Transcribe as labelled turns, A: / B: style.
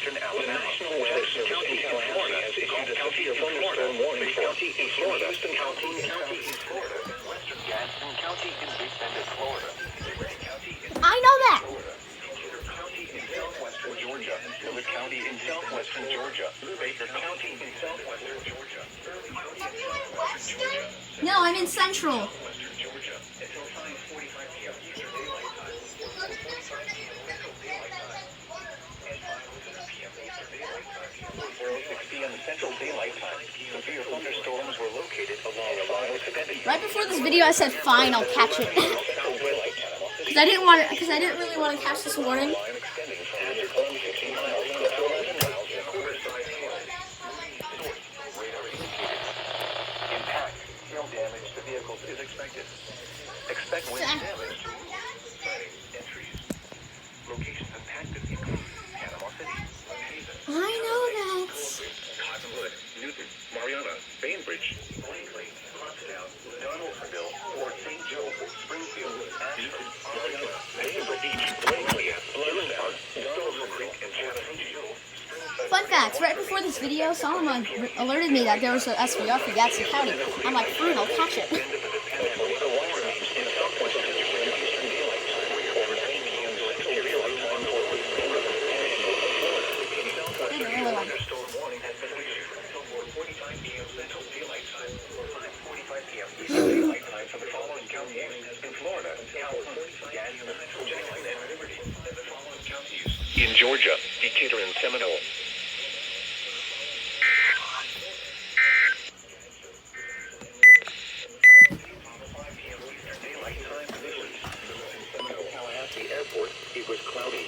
A: southwestern Alabama. National Weather Service in Florida has issued a severe thunderstorm warning for County in Florida, Houston County in Florida, western Gadsden County in Big Bend, Florida, County in
B: I know that.
A: County in southwestern Georgia, Lewis County in southwestern Georgia, Baker County in southwestern Georgia,
B: No, I'm in Central.
A: western Georgia, until 5:45 p.m. Eastern Daylight Time, 4:45 p.m. Central Daylight Time, and 5:06 p.m. Eastern Daylight Time, 4:06 p.m. Central Daylight Time. Severe thunderstorms were located along a line extending
B: Right before this video, I said, "Fine, I'll catch it,"
A: Central Daylight Time.
B: because I didn't really want to catch this warning.
A: Line extending from near 16 miles to 11 miles in Riverside Hill. Radar indicated. Impact. Hail damage to vehicles is expected. Expect wind damage to sighting entries. Locations impacted include Panama City, Haven,
B: I know that.
A: Cottonwood, Newton, Marietta, Bainbridge, Blakely, Clarkstown, Donaldsonville, Fort St. Joseph, Springfield, Ashford, Marietta, Bainbridge Beach, Blakely, Bloomington, Donaldson Creek, and Chattahoochee.
B: Fun facts, right before this video, someone alerted me that there was an SVR for Gadsden County. I'm like, fine, I'll catch it.
A: Thunderstorm warning has been issued until 4:45 p.m. Central Daylight Time or 5:45 p.m. Eastern Daylight Time for the following counties in Florida, Calhoun, Gadsden, Jackson, and Liberty, and the following counties in Georgia, Decatur, and Seminole. Tallahassee Airport, it was cloudy.